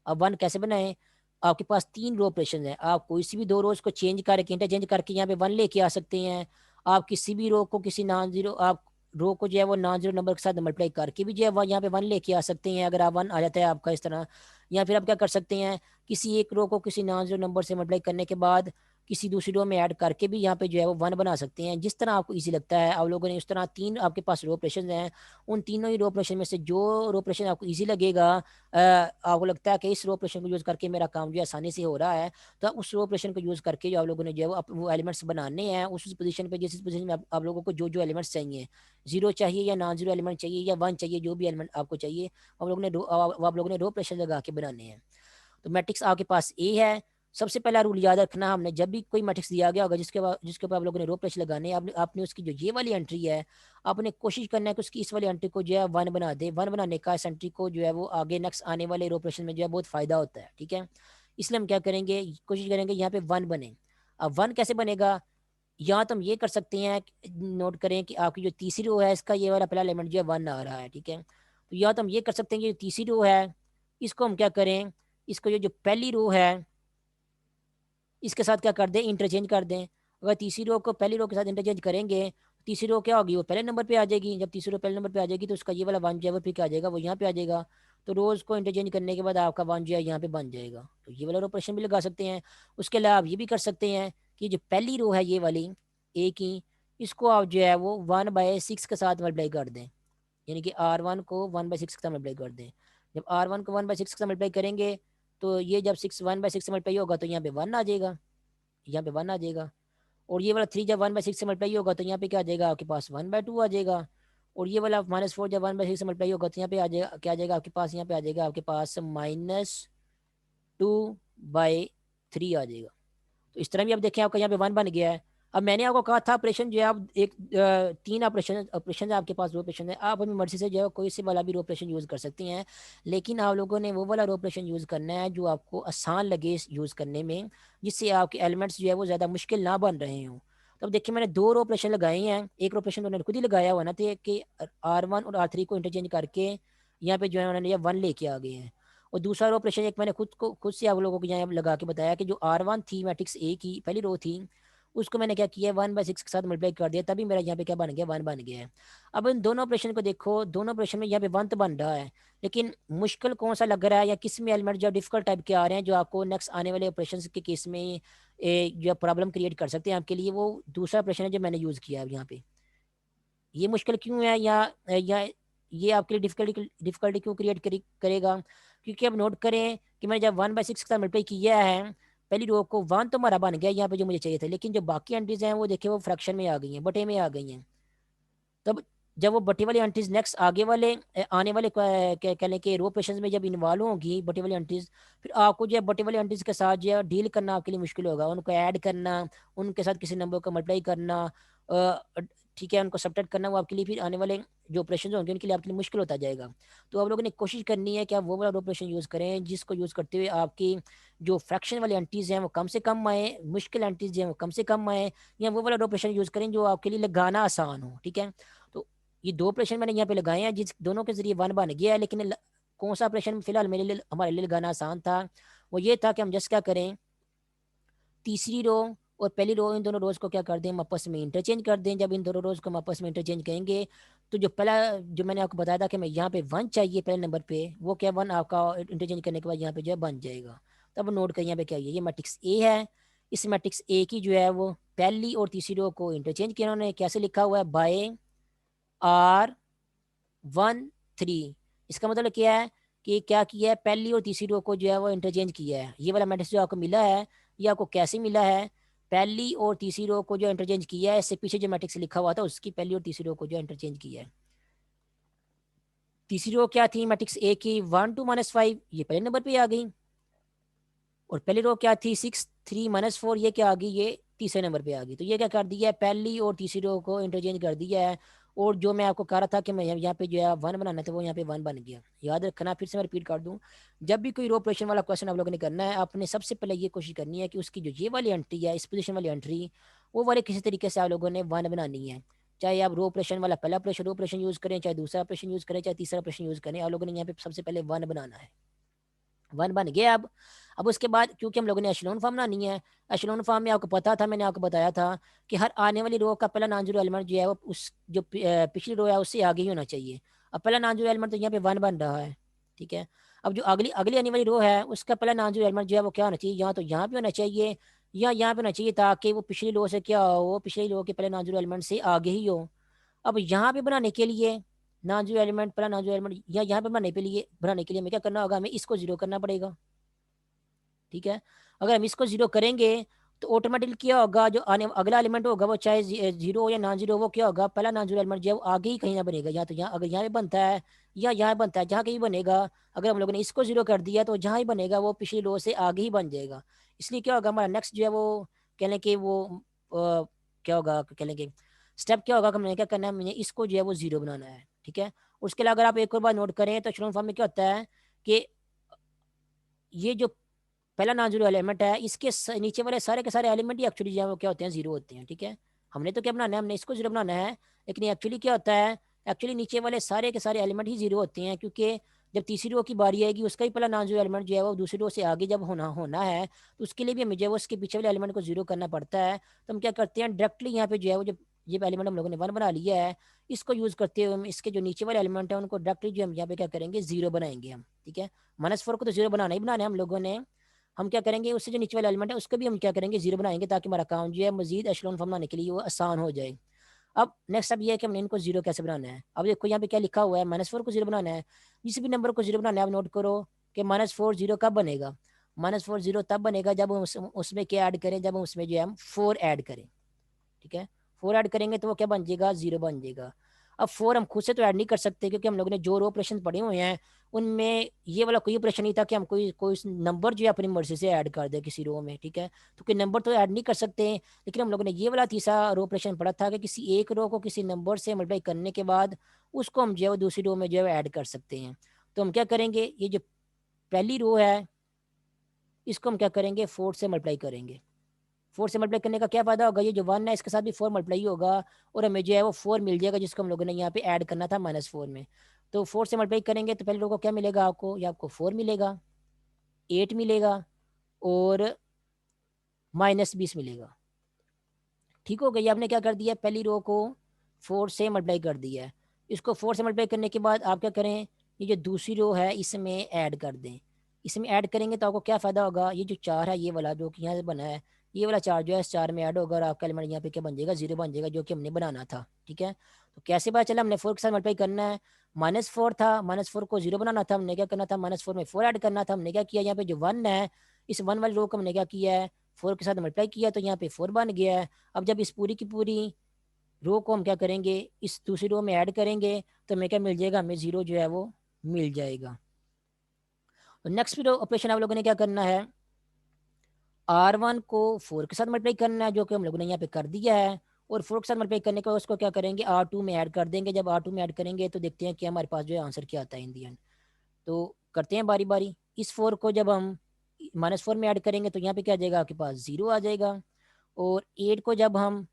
अब वन कैसे बनाएं, आपके पास तीन रो ऑपरेशन है, आप कोई सी भी दो रोज को चेंज करके इंटरचेंज करके यहाँ पे वन लेके आ सकते हैं। आप किसी भी रो को किसी नॉन जीरो आप रो को जो है वो नॉन जीरो नंबर के साथ मल्टीप्लाई करके भी जो है वो यहाँ पे वन लेके आ सकते हैं, अगर आप वन आ जाता है आपका इस तरह। या फिर आप क्या कर सकते हैं, किसी एक रो को किसी नॉन जीरो नंबर से मल्टीप्लाई करने के बाद किसी दूसरी रो में ऐड करके भी यहाँ पे जो है वो वन बना सकते हैं, जिस तरह आपको इजी लगता है। आप लोगों ने उस तरह तीन आपके पास रो ऑपरेशन हैं, उन तीनों ही रो ऑपरेशन में से जो रो ऑपरेशन आपको इजी लगेगा, आपको लगता है कि इस रो ऑपरेशन को यूज़ करके मेरा काम जो है आसानी से हो रहा है, तो आप उस रो ऑपरेशन को यूज़ करके जो आप लोगों ने जो है वो एलिमेंट्स बनाने हैं उस पोजीशन पे, जिस पोजीशन में आप लोगों को जो जो एलिमेंट्स चाहिए, जीरो चाहिए या नॉन जीरो एलिमेंट चाहिए या वन चाहिए, जो भी एलिमेंट आपको चाहिए आप लोगों ने रो ऑपरेशन लगा के बनाने हैं। तो मैट्रिक्स आपके पास ए है। सबसे पहला रूल याद रखना, हमने जब भी कोई मैट्रिक्स दिया गया होगा जिसके ऊपर आप लोगों ने रो प्रेशर लगाने, आपने उसकी जो ये वाली एंट्री है, आपने कोशिश करना है कि उसकी इस वाली एंट्री को जो है वन बना दे। वन बनाने का इस एंट्री को जो है वो आगे नेक्स्ट आने वाले रो प्रेशर में जो है बहुत फायदा होता है, ठीक है। इसलिए हम क्या करेंगे, कोशिश करेंगे यहाँ पे वन बने। अब वन कैसे बनेगा, या तो हम ये कर सकते हैं, नोट करें कि आपकी जो तीसरी रो है इसका ये वाला पहला एलिमेंट जो है वन आ रहा है, ठीक है। तो या तो हम ये कर सकते हैं कि जो तीसरी रो है इसको हम क्या करें, इसको जो जो पहली रो है इसके साथ क्या कर दें, इंटरचेंज कर दें। अगर तीसरी रो को पहली रो के साथ इंटरचेंज करेंगे, तीसरी रो क्या होगी, वो पहले नंबर पे आ जाएगी। जब तीसरी रो पहले नंबर पे आ जाएगी तो उसका ये वाला वन जो है वो फिर क्या आ जाएगा, वो यहाँ पे आ जाएगा। तो रोज को इंटरचेंज करने के बाद आपका वन जो है यहाँ पे बन जाएगा। तो ये वाला ऑपरेशन भी लगा सकते हैं। उसके अलावा आप ये भी कर सकते हैं कि जो पहली रो है ये वाली ए की, इसको आप जो है वो 1/6 के साथ मल्टीप्लाई कर दें, यानी कि R1 को 1/6 के साथ मल्टीप्लाई कर दें। जब R1 को 1/6 के साथ मल्टीप्लाई करेंगे तो ये जब 1/6 से मल्टीप्लाई होगा तो यहाँ पे वन आ जाएगा, यहाँ पे वन आ जाएगा। और ये वाला 3 जब 1/6 से मल्टीप्लाई होगा तो यहाँ पे क्या आ जाएगा, आपके पास 1/2 आ जाएगा। और ये वाला -4 जब 1/6 से मल्टीप्लाई होगा तो यहाँ पे आ जाएगा, क्या आ जाएगा आपके पास, यहाँ पे आ जाएगा आपके पास -2/3 आ जाएगा। तो इस तरह भी आप देखें आपका यहाँ पे वन बन गया है। अब मैंने आपको कहा था ऑपरेशन जो है आप एक तीन ऑपरेशन ऑपरेशन आपके पास दो ऑपरेशन है, आप अपनी मर्जी से जो है कोई से वाला भी ऑपरेशन यूज़ कर सकती हैं, लेकिन आप लोगों ने वो वाला ऑपरेशन यूज़ करना है जो आपको आसान लगे यूज़ करने में, जिससे आपके एलिमेंट्स जो है वो ज़्यादा मुश्किल ना बन रहे हों। तो अब देखिए मैंने दो ऑपरेशन लगाए हैं, एक ऑपरेशन तो उन्होंने खुद ही लगाया हुआ ना, तो कि R1 और R3 को इंटरचेंज करके यहाँ पे जो है उन्होंने वन लेके आ गए हैं। और दूसरा रो ऑपरेशन एक मैंने खुद से आप लोगों को यहाँ लगा के बताया कि जो R1 थी मैट्रिक्स ए की पहली रो थी, उसको मैंने क्या किया, 1/6 के साथ मल्टीप्लाई कर दिया, तभी मेरा यहाँ पे क्या बन गया, 1 बन गया है। अब इन दोनों ऑपरेशन को देखो, दोनों ऑपरेशन में यहाँ पे 1 तो बन रहा है, लेकिन मुश्किल कौन सा लग रहा है या किस में एलिमेंट जो डिफिकल्ट टाइप के आ रहे हैं जो आपको नेक्स्ट आने वाले ऑपरेशन के केस में जो प्रॉब्लम क्रिएट कर सकते हैं आपके लिए, वो दूसरा ऑपरेशन है जो मैंने यूज़ किया है यहाँ पे। ये मुश्किल क्यों है या ये आपके लिए डिफिकल्टी क्यों क्रिएट करेगा, क्योंकि अब नोट करें कि मैंने जब 1/6 के साथ मल्टीप्लाई किया है पहली रो को, 1 तो हमारा बन गया यहाँ पे जो मुझे चाहिए था, लेकिन जो बाकी एंट्रीज हैं वो देखिए वो फ्रैक्शन में आ गई हैं, बटे में आ गई हैं। तब जब वो बटे वाली एंट्रीज नेक्स्ट आगे वाले आने वाले कह लें कि रो ऑपरेशंस में जब इन्वॉल्व होगी बटे वाली एंट्रीज, फिर आपको जो है बटे वाली एंट्रीज के साथ जो है डील करना आपके लिए मुश्किल होगा, उनको ऐड करना, उनके साथ किसी नंबर को मल्टीप्लाई करना, ठीक है, उनको सब्ट्रैक्ट करना, वो आपके लिए फिर आने वाले जो ऑपरेशन होंगे उनके लिए आपके लिए मुश्किल होता जाएगा। तो आप लोगों ने कोशिश करनी है कि आप वो वाला ऑपरेशन यूज़ करें जिसको यूज़ करते हुए आपकी जो फ्रैक्शन वाली एंट्रीज हैं वो कम से कम आए, मुश्किल एंट्रीज हैं वो कम से कम आए, या वो वाला ऑपरेशन यूज़ करें जो आपके लिए लगाना आसान हो। ठीक है, तो ये दो ऑपरेशन मैंने यहाँ पे लगाए हैं जिस दोनों के जरिए 1 बन गया है, लेकिन कौन सा ऑपरेशन फिलहाल मेरे लिए हमारे लिए लगाना आसान था, वो ये था कि हम जस्ट क्या करें, तीसरी रो और पहली रो, इन दोनों रोज को क्या कर दें, हम आपस में इंटरचेंज कर दें। जब इन दोनों रोज को हम आपस में इंटरचेंज करेंगे तो जो पहला जो मैंने आपको बताया था कि मैं यहाँ पे 1 चाहिए पहले नंबर पे, वो क्या 1 आपका इंटरचेंज करने के बाद यहाँ पे जो है बन जाएगा। तब नोट करिए यहाँ पे क्या है, ये मैट्रिक्स ए है, इस मैट्रिक्स ए की जो है वो पहली और तीसरी रो को इंटरचेंज किया उन्होंने, कैसे लिखा हुआ है, बाय R13। इसका मतलब क्या है कि क्या किया है, पहली और तीसरी रो को जो है वो इंटरचेंज किया है। ये वाला मैट्रिक्स जो आपको मिला है ये आपको कैसे मिला है, पहली और तीसरी रो को जो इंटरचेंज किया है, इससे पीछे जो मैट्रिक्स लिखा हुआ था उसकी पहली और तीसरी रो को जो इंटरचेंज किया है। तीसरी रो क्या थी मैट्रिक्स ए की, 1 2 -5, ये पहले नंबर पे आ गई। और पहली रो क्या थी, 6 3 -4, ये क्या आ गई, ये तीसरे नंबर पे आ गई। तो ये क्या कर दिया है, पहली और तीसरी रो को इंटरचेंज कर दिया है। और जो मैं आपको कह रहा था कि मैं यहाँ पे जो है 1 बनाना था वो यहाँ पे 1 बन गया। याद रखना, फिर से मैं रिपीट कर दूं, जब भी कोई रो ऑपरेशन वाला क्वेश्चन आप लोगों ने करना है, आपने सबसे पहले ये कोशिश करनी है कि उसकी जो ये वाली एंट्री है, इस पोजिशन वाली एंट्री, वो वाले किसी तरीके से आप लोगों ने 1 बनानी है। चाहे आप रो ऑपरेशन वाला पहला ऑपरेशन रो ऑपरेशन यूज करें, चाहे दूसरा ऑपरेशन यूज करें, चाहे तीसरा ऑपरेशन यूज करें, आप लोगों ने यहाँ पे सबसे पहले 1 बनाना है। 1 बन गया। अब उसके बाद क्योंकि हम लोगों ने एशलोन फॉर्म बनानी है, एशलोन फॉर्म में आपको पता था, मैंने आपको बताया था कि हर आने वाली रो का पहला नॉन जीरो एलिमेंट जो है वो उस जो पिछली रो है उससे आगे ही होना चाहिए। अब पहला नॉन जीरो एलिमेंट तो यहाँ पे 1 बन रहा है। ठीक है, अब जो अगली अगली आने वाली रो है उसका पहला नॉन जीरो एलिमेंट जो है वो क्या होना चाहिए, यहाँ तो यहाँ पे होना चाहिए या यहाँ पे होना चाहिए, ताकि वो पिछली रो से क्या हो, पिछली रो के पहले नॉन जीरो एलिमेंट से आगे ही हो। अब यहाँ पे बनाने के लिए नॉन जीरो एलिमेंट, पहला नॉन जीरो एलिमेंट या यहाँ पे बनाने के लिए हमें क्या करना होगा, हमें इसको जीरो करना पड़ेगा। ठीक है, अगर हम इसको जीरो करेंगे तो ऑटोमेटिकली क्या होगा, जो आने अगला एलिमेंट होगा वो चाहे जीरो हो या नॉन जीरो, वो क्या होगा, पहला नॉन जीरो एलिमेंट जो है वो आगे ही कहीं ना बनेगा, या तो यहाँ, अगर यहाँ पे बनता है या यहाँ बनता है, जहाँ कहीं बनेगा। अगर हम लोगों ने इसको जीरो कर दिया तो जहाँ ही बनेगा वो पिछली रो से आगे ही बन जाएगा। इसलिए क्या होगा, हमारा नेक्स्ट जो है वो कह लें कि वो क्या होगा, कह लें कि स्टेप क्या होगा, हमें क्या करना है, हमें इसको जो है वो जीरो बनाना है। ठीक है, उसके अलावा अगर आप एक और बार नोट करें तो एशलोन फॉर्म में क्या होता है कि ये जो पहला नॉन जीरो एलिमेंट है इसके नीचे वाले सारे के सारे एलिमेंट ही एक्चुअली जो है वो क्या होते हैं, जीरो होते हैं। ठीक है, हमने तो क्या बनाना है, हमने इसको जीरो बनाना है, लेकिन एक्चुअली क्या होता है, एक्चुअली नीचे वाले सारे के सारे एलिमेंट ही जीरो होते हैं, क्योंकि जब तीसरी रो की बारी आएगी उसका ही पहला नॉन जीरो एलिमेंट जो है वो दूसरी रो से आगे जब होना होना है, तो उसके लिए भी हमें जो है वो उसके पीछे वाले एलिमेंट को जीरो करना पड़ता है। तो हम क्या करते हैं, डायरेक्टली यहाँ पे जो है वो जो ये एलिमेंट हम लोगों ने 1 बना लिया है, इसको यूज करते हुए हम इसके जो नीचे वाले एलिमेंट है उनको डायरेक्टली जो हम यहाँ पे क्या करेंगे, जीरो बनाएंगे हम। ठीक है, -4 को तो जीरो बनाना ही बनाना है हम लोगों ने। हम क्या करेंगे, उससे जो नीचे वाला एलिमेंट है उसको भी हम क्या करेंगे, जीरो बनाएंगे, ताकि हमारा काम जो है मजीद एशलोन फॉर्म बनाने के लिए वो आसान हो जाए। अब नेक्स्ट अब ये है कि हमने इनको जीरो कैसे बनाना है। अब देखो यहाँ पे क्या लिखा हुआ है, -4 को जीरो बनाना है। जिस भी नंबर को जीरो बनाना है आप नोट करो कि -4 जीरो कब बनेगा, -4 जीरो तब बनेगा जब हम उसमें क्या ऐड करें, जब हम उसमें जो है हम 4 ऐड करें। ठीक है, 4 ऐड करेंगे तो वो क्या बन जाएगा, जीरो बन जाएगा। अब 4 हम खुद से तो ऐड नहीं कर सकते, क्योंकि हम लोगों ने जो रो ऑपरेशन पढ़े हुए हैं उनमें ये वाला कोई ऑपरेशन नहीं था कि हम कोई कोई नंबर जो है अपनी मर्जी से ऐड कर दे किसी रो में। ठीक है, तो कोई नंबर तो ऐड नहीं कर सकते, लेकिन हम लोगों ने ये वाला तीसरा रो ऑपरेशन पढ़ा था कि किसी एक रो को किसी नंबर से मल्टीप्लाई करने के बाद उसको हम जो है वो दूसरी रो में जो है ऐड कर सकते हैं। तो हम क्या करेंगे, ये जो पहली रो है इसको हम क्या करेंगे, 4 से मल्टीप्लाई करेंगे। 4 से मल्टीप्लाई करने का क्या फायदा होगा, ये जो 1 है इसके साथ भी 4 मल्टीप्लाई होगा और हमें जो है वो 4 मिल जाएगा, जिसको हम लोगों ने यहाँ पे ऐड करना था -4 में। तो 4 से मल्टीप्लाई करेंगे तो पहली रो को क्या मिलेगा आपको, या आपको 4 मिलेगा, 8 मिलेगा और -20 मिलेगा। ठीक हो गई। आपने क्या कर दिया, पहली रो को 4 से मल्टीप्लाई कर दिया है। इसको 4 से मल्टीप्लाई करने के बाद आप क्या करें, ये जो दूसरी रो है इसमें ऐड कर दें। इसमें ऐड करेंगे तो आपको क्या फ़ायदा होगा, ये जो 4 है ये वाला जो कि यहाँ से बना है, ये वाला 4 जो है इस 4 में ऐड होगा और आपका एलिमेंट यहाँ पे क्या बन जाएगा, 0 बन जाएगा, जो कि हमने बनाना था। ठीक है, तो कैसे पता चला, हमने 4 के साथ मल्टीप्लाई करना है, -4 था, -4 को 0 बनाना था, हमने क्या करना था, -4 में 4 ऐड करना था। हमने क्या किया, यहाँ पे जो 1 है, इस 1 वाली रो को हमने क्या किया है, 4 के साथ मल्टीप्लाई किया, तो यहाँ पे 4 बन गया है। अब जब इस पूरी की पूरी रो को हम क्या करेंगे, इस दूसरी रो में ऐड करेंगे, तो हमें क्या मिल जाएगा, हमें 0 जो है वो मिल जाएगा। तो नेक्स्ट फिर ऑपरेशन आप लोगों ने क्या करना है, R1 को 4 के साथ मल्टीप्लाई करना है, जो कि हम लोगों ने यहाँ पे कर दिया है, और 4 के साथ मल्टीप्लाई करने के बाद उसको क्या करेंगे, R2 में ऐड कर देंगे। जब R2 में ऐड करेंगे तो देखते हैं कि हमारे पास जो है आंसर क्या आता है इन दी एंड। तो करते हैं बारी बारी। इस 4 को जब हम -4 में ऐड करेंगे तो यहाँ पे क्या आ जाएगा, आपके पास 0 आ जाएगा। और 8 को जब हम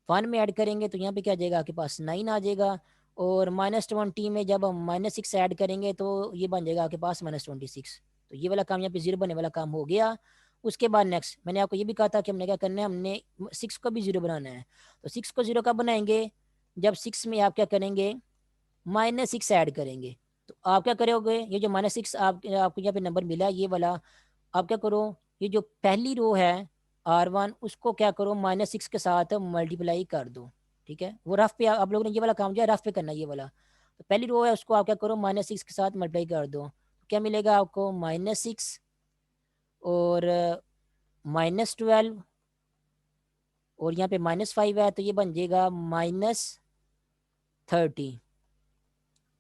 1 में ऐड करेंगे तो यहाँ पे क्या आ जाएगा, आपके पास 9 आ जाएगा। और -20 में जब हम -6 ऐड करेंगे तो ये बन जाएगा आपके पास -26। तो ये वाला काम यहाँ पे 0 बनने वाला काम हो गया। उसके बाद नेक्स्ट मैंने आपको ये भी कहा था कि हमने क्या करना है, हमने 6 को भी 0 बनाना है। तो 6 को 0 कब बनाएंगे, जब 6 में आप क्या करेंगे, -6 ऐड करेंगे। तो आप क्या करोगे, ये जो -6 आपको यहाँ पे नंबर मिला है ये वाला, आप क्या करो, ये जो पहली रो है R1 उसको क्या करो, -6 के साथ मल्टीप्लाई कर दो। ठीक है, वो रफ पे आप लोगों ने ये वाला काम जो है रफ पे करना है ये वाला। तो पहली रो है उसको आप क्या करो, -6 के साथ मल्टीप्लाई कर दो। तो क्या मिलेगा आपको, -6 और -12 और यहाँ पे -5 है, तो ये बन जाएगा -30।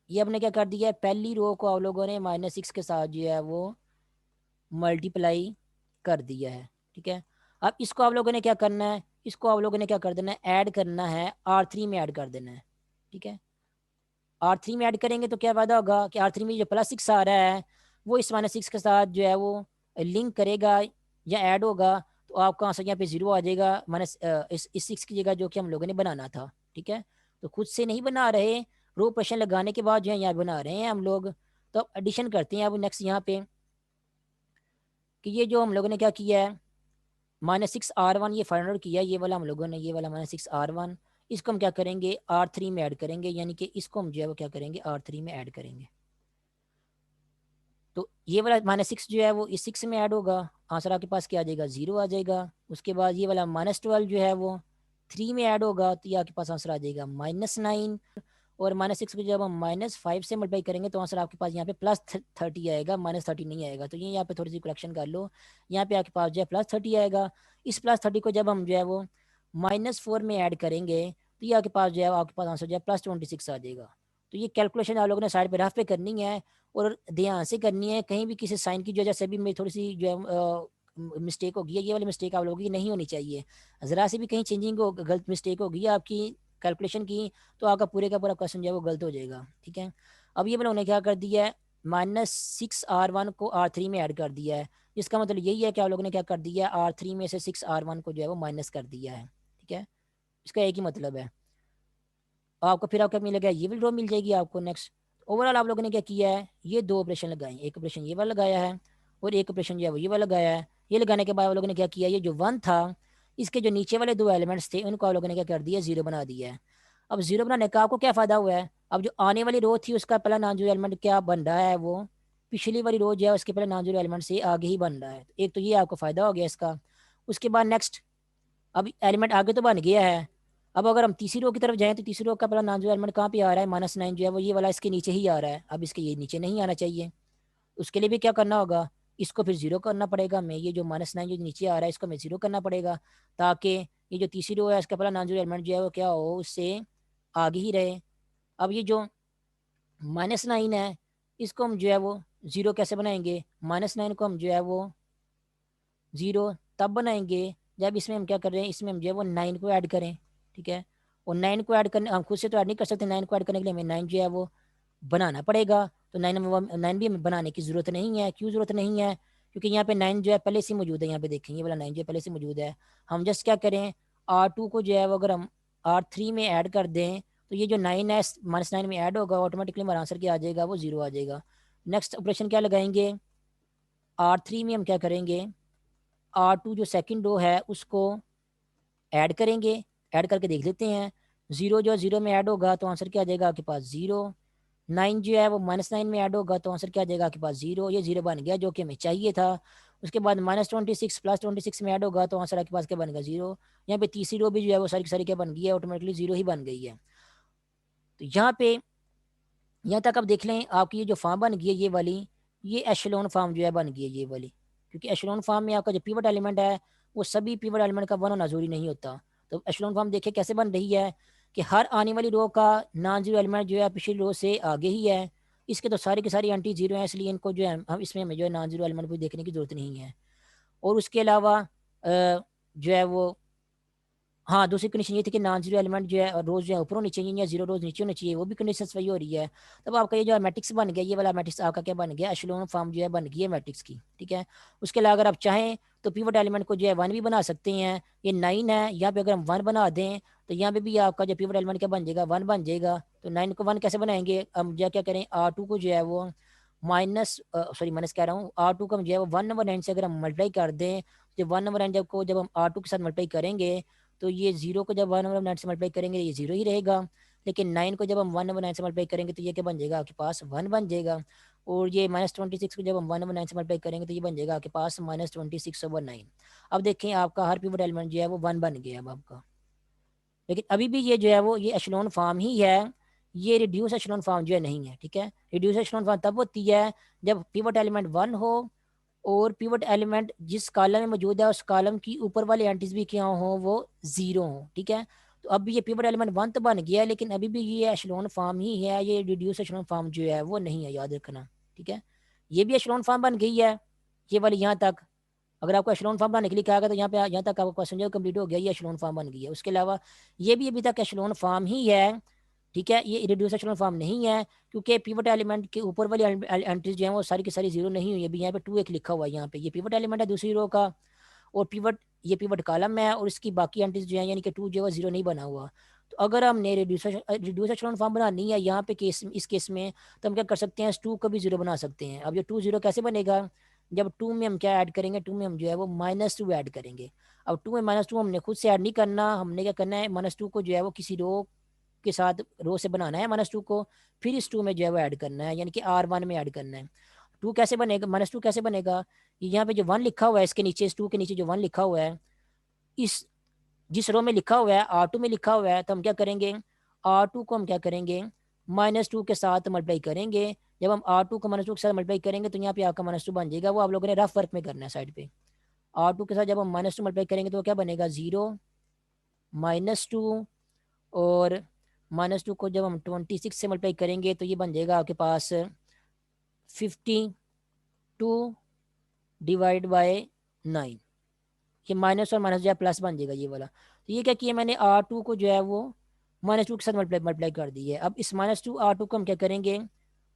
ये हमने क्या कर दिया है, पहली रो को आप लोगों ने -6 के साथ जो है वो मल्टीप्लाई कर दिया है। ठीक है, अब इसको आप लोगों ने क्या करना है, इसको आप लोगों ने क्या कर देना है, ऐड करना है, R3 में ऐड कर देना है। ठीक है, R3 में ऐड करेंगे तो क्या फायदा होगा कि R3 में जो +6 आ रहा है वो इस -6 के साथ जो है वो लिंक करेगा या ऐड होगा, तो आपका आंसर यहाँ पे 0 आ जाएगा, माइनस इस 6 की जगह जो कि हम लोगों ने बनाना था। ठीक है, तो खुद से नहीं बना रहे, रो ऑपरेशन लगाने के बाद जो है यहाँ बना रहे हैं हम लोग। तो अब एडिशन करते हैं अब नेक्स्ट यहाँ पे, कि ये जो हम लोगों ने क्या किया है, -6R1 ये फाइंड आउट किया है, ये वाला हम लोगों ने, ये वाला -6R1, इसको हम क्या करेंगे, R3 में ऐड करेंगे, यानी कि इसको हम जो है वो क्या करेंगे, R3 में ऐड करेंगे। तो ये वाला -6 जो है वो इस 6 में ऐड होगा, आंसर आपके पास क्या आ जाएगा, 0 आ जाएगा। उसके बाद ये वाला -12 जो है वो 3 में ऐड होगा, तो ये आपके पास आंसर आ जाएगा -9। और -6 को जब हम -5 से मल्टीप्लाई करेंगे तो आंसर आपके पास यहाँ पे +30 आएगा, -30 नहीं आएगा। तो ये यहाँ पे थोड़ी सी करेक्शन कर लो, यहाँ पे आपके पास जो है +30 आएगा। इस +30 को जब हम जो है वो -4 में ऐड करेंगे तो ये आपके पास जो है आपके पास आंसर जो है +26 आ जाएगा। तो ये कैलकुलेशन आप लोगों ने साइड पे रफ पे करनी है और ध्यान से करनी है, कहीं भी किसी साइन की वजह से भी मेरी थोड़ी सी जो है मिस्टेक होगी है, ये वाली मिस्टेक आप लोगों की नहीं होनी चाहिए। ज़रा सी भी कहीं चेंजिंग हो, गलत मिस्टेक होगी आपकी कैलकुलेशन की, तो आपका पूरे का पूरा क्वेश्चन जो है वो गलत हो जाएगा। ठीक है, अब ये उन्होंने क्या कर दिया है, -6R1 को R3 में ऐड कर दिया है, जिसका मतलब यही है कि आप लोगों ने क्या कर दिया है, R3 में से 6R1 को जो है वो माइनस कर दिया है। ठीक है, इसका एक ही मतलब है। आपको फिर आपका मिलेगा, ये वाली रो मिल जाएगी आपको। नेक्स्ट ओवरऑल आप लोगों ने क्या किया है, ये 2 ऑपरेशन लगाए, एक ऑपरेशन ये वाला लगाया है और एक ऑपरेशन जो है वो ये वाला लगाया है। ये लगाने के बाद आप लोगों ने क्या किया, ये जो 1 था इसके जो नीचे वाले 2 एलिमेंट्स थे उनको आप लोगों ने क्या कर दिया, 0 बना दिया है। अब 0 बनाने का आपको क्या फ़ायदा हुआ है, अब जो आने वाली रो थी उसका पहला नॉन जीरो एलिमेंट क्या बन रहा है, वो पिछली वाली रो जो है उसके पहले नॉन जीरो एलिमेंट से आगे ही बन रहा है। एक तो ये आपको फ़ायदा हो गया इसका। उसके बाद नेक्स्ट, अब एलिमेंट आगे तो बन गया है, अब अगर हम तीसरी रो की तरफ जाएं तो तीसरी रो का पहला नाम जो एलिमेंट कहाँ पे आ रहा है, -9 जो है वो ये वाला इसके नीचे ही आ रहा है। अब इसके ये नीचे नहीं आना चाहिए, उसके लिए भी क्या करना होगा, इसको फिर 0 करना पड़ेगा। मैं ये जो -9 जो नीचे आ रहा है इसको मैं 0 करना पड़ेगा, ताकि ये जो तीसरी रो है इसका पहला नाम जो एलिमेंट जो है वो क्या हो, उससे आगे ही रहे। अब ये जो -9 है इसको हम जो है वो 0 कैसे बनाएंगे, -9 को हम जो है वो 0 तब बनाएंगे जब इसमें हम क्या कर रहे हैं, इसमें हम जो है वो 9 को ऐड करें। ठीक है, और 9 को ऐड करने हम खुद से तो ऐड नहीं कर सकते, 9 को ऐड करने के लिए हमें 9 जो है वो बनाना पड़ेगा। तो 9 भी हमें बनाने की ज़रूरत नहीं है। क्यों ज़रूरत नहीं है, क्योंकि यहाँ पे 9 जो है पहले से मौजूद है, यहाँ पे देखें ये वाला 9 जो है पहले से मौजूद है। हम जस्ट क्या करें, R2 को जो है वो अगर हम R3 में ऐड कर दें तो ये जो 9 है -9 में ऐड होगा, ऑटोमेटिकली हमारा आंसर क्या आ जाएगा, वो 0 आ जाएगा। नेक्स्ट ऑपरेशन क्या लगाएंगे, R3 में हम क्या करेंगे, R2 जो सेकंड रो है उसको ऐड करेंगे, ऐड करके देख लेते हैं। 0 जो 0 में ऐड होगा तो आंसर क्या आ जाएगा आपके पास 0। 9 जो है वो -9 में ऐड होगा तो आंसर क्या आ जाएगा आपके पास 0। ये 0 बन गया जो कि हमें चाहिए था। उसके बाद -26 +26 में ऐड होगा तो आंसर आपके पास क्या बन गया 0। यहाँ पे तीसरी रो भी जो है वो सारी की सारी क्या बन गई है, ऑटोमेटिकली 0 ही बन गई है। तो यहाँ पे यहाँ तक आप देख लें आपकी ये जो फार्म बन गई है ये वाली, ये एशेलोन फार्म जो है बन गई है ये वाली, क्योंकि एशेलोन फार्म में आपका जो पिवट एलिमेंट है वो सभी पिवट एलिमेंट का वन होना जरूरी नहीं होता। तो एशेलोन फार्म देखिए कैसे बन रही है कि हर आने वाली रो का नॉन जीरो एलिमेंट जो है पिछली रो से आगे ही है। इसके तो सारे के सारे एंटी जीरो हैं, इसलिए इनको जो है हम इसमें हमें जो है नॉन जीरो एलिमेंट को देखने की जरूरत नहीं है। और उसके अलावा जो है वो, हाँ, दूसरी कंडीशन ये थी कि नॉन जीरो एलिमेंट जो है रोज जो है ऊपर होनी चाहिए या जीरो रोज नीचे होनी चाहिए, वो भी कंडीशन वही हो रही है। तब आपका ये जो है मैट्रिक्स बन गया, ये वाला मैट्रिक्स आपका क्या बन गया, एशेलोन फॉर्म जो है बन गई है मैट्रिक्स की। ठीक है, उसके अलावा अगर आप चाहें तो पिवट एलिमेंट को जो है 1 भी बना सकते हैं। ये 9 है, यहाँ पे अगर हम 1 बना दें तो यहाँ पे भी आपका जो पिवट एलिमेंट क्या बन जाएगा, 1 बन जाएगा। तो 9 को 1 कैसे बनाएंगे, हम जो क्या करें, R2 को जो है वो माइनस कह रहा हूँ, R2 को हम जो है वो 1/9 से अगर हम मल्टीप्लाई कर दें, तो 1/9 जब हम R2 के साथ मल्टीप्लाई करेंगे तो ये 0 को जब 1/9 से मल्टीप्लाई करेंगे ये 0 ही रहेगा। लेकिन 9 को जब हम 1/9 से मल्टीप्लाई करेंगे तो ये क्या बन जाएगा आपके पास 1 बन जाएगा। और ये -26 को जब हम 1/9 से मल्टीप्लाई करेंगे तो ये बन जाएगा आपके पास -26/9। अब देखें आपका हर पिवट एलिमेंट जो है वो 1 बन गया अब आपका। लेकिन अभी भी ये जो है वो ये एशेलोन फॉर्म ही है, ये रिड्यूस एशेलोन फॉर्म जो है नहीं है। ठीक है, रिड्यूस एशेलोन फॉर्म तब होती है जब पिवट एलिमेंट 1 हो और पिवट एलिमेंट जिस कॉलम में मौजूद है उस कॉलम की ऊपर वाले एंटीज भी क्या हो, वो 0 हो। ठीक है, तो अब भी ये पिवट एलिमेंट 1 तो बन गया है, लेकिन अभी भी ये एशेलोन फॉर्म ही है, ये रिड्यूस एशेलोन फॉर्म जो है वो नहीं है, याद रखना। ठीक है, ये भी एशेलोन फॉर्म बन गई है ये वाली यहाँ तक। अगर आपको एशेलोन फॉर्म बनाने के लिए कहा गया तो यहाँ पे यहाँ तक आपका क्वेश्चन जो कंप्लीट हो गया, ये एशेलोन फॉर्म बन गई है। उसके अलावा ये भी अभी तक एशेलोन फॉर्म ही है। ठीक है, ये रिड्यूस एशेलोन फॉर्म नहीं है, क्योंकि पिवट एलिमेंट के ऊपर वाली एंट्रीज जो है वो सारी की सारी 0 नहीं हुई। अभी यहाँ पे 2 एक लिखा हुआ है, यहाँ पे ये पिवट एलिमेंट है दूसरी रो का, और ये पिवट कॉलम है, और इसकी बाकी एंट्रीज जो है यानी कि 2 जो है 0 नहीं बना हुआ। तो अगर हमने रिड्यूस एशेलोन फॉर्म बनानी है यहाँ पे इस केस में, तो हम क्या कर सकते हैं, इस 2 को भी 0 बना सकते हैं। अब ये 2 0 कैसे बनेगा, जब 2 में हम क्या ऐड करेंगे, 2 में हम जो है वो -2 ऐड करेंगे। अब 2 में -2 हमने खुद से ऐड नहीं करना, हमने क्या करना है, -2 को जो है वो किसी रो के साथ रो से बनाना है -2 को, फिर इस 2 में जो है वो ऐड करना है, यानी कि R1 में ऐड करना है। 2 कैसे बनेगा, -2 कैसे बनेगा, यहाँ पे जो 1 लिखा हुआ है इसके नीचे, इस 2 के नीचे जो 1 लिखा हुआ है, इस जिस रो में लिखा हुआ है R2 में लिखा हुआ है, तो हम क्या करेंगे, R2 को हम क्या करेंगे, -2 के साथ मल्टीप्लाई करेंगे। जब हम R2 को -2 के साथ मल्टीप्लाई करेंगे तो यहाँ पे आपका -2 बन जाएगा, वो आप लोगों ने रफ वर्क में करना है साइड पे। R2 के साथ जब हम -2 मल्टीप्लाई करेंगे तो क्या बनेगा 0 -2, और -2 को जब हम 26 से मल्टीप्लाई करेंगे तो ये बन जाएगा आपके पास 52 डिवाइड बाय 9। ये माइनस और माइनस जो है प्लस बन जाएगा ये वाला। तो ये क्या किया मैंने, R2 को जो है वो -2 के साथ मल्टीप्लाई कर दी है। अब इस -2 R2 को हम क्या करेंगे,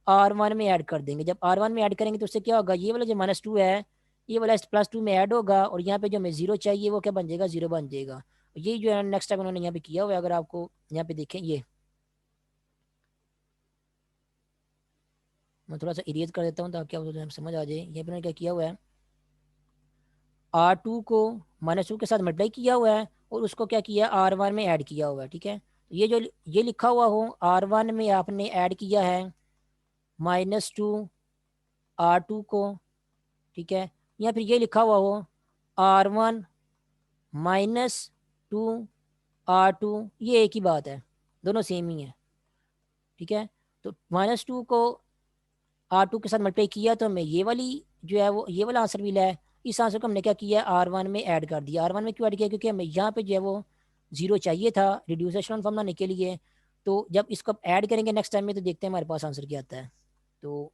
R1 में ऐड कर देंगे। जब R1 में ऐड करेंगे तो उससे क्या होगा, ये वाला जो -2 है ये वाला इस +2 में ऐड होगा, और यहाँ पे जो हमें 0 चाहिए वो क्या बन जाएगा, 0 बन जाएगा। यही जो है नेक्स्ट टाइम उन्होंने यहाँ पे किया हुआ है, अगर आपको यहाँ पे देखें, ये मैं थोड़ा सा इरेज कर देता हूँ ताकि आपको समझ आ जाए। यहाँ पे उन्होंने क्या किया हुआ है, R2 को -2 के साथ मल्टीप्लाई किया हुआ है और उसको क्या किया, R1 में ऐड किया हुआ है। ठीक है, तो ये जो ये लिखा हुआ हो, R1 में आपने ऐड किया है -2 R2 को। ठीक है, या फिर ये लिखा हुआ हो R1 -2 R2, ये एक ही बात है, दोनों सेम ही है। ठीक है, तो -2 को R2 के साथ मल्टीप्लाई किया तो हमें ये वाली जो है वो ये वाला आंसर मिला है। इस आंसर को हमने क्या किया, R1 में ऐड कर दिया। R1 में क्यों ऐड किया, क्योंकि हमें यहाँ पे जो है वो 0 चाहिए था रिड्यूस एशेलोन फॉर्म बनाने के लिए। तो जब इसको ऐड करेंगे नेक्स्ट टाइम में तो देखते हैं हमारे पास आंसर क्या आता है। तो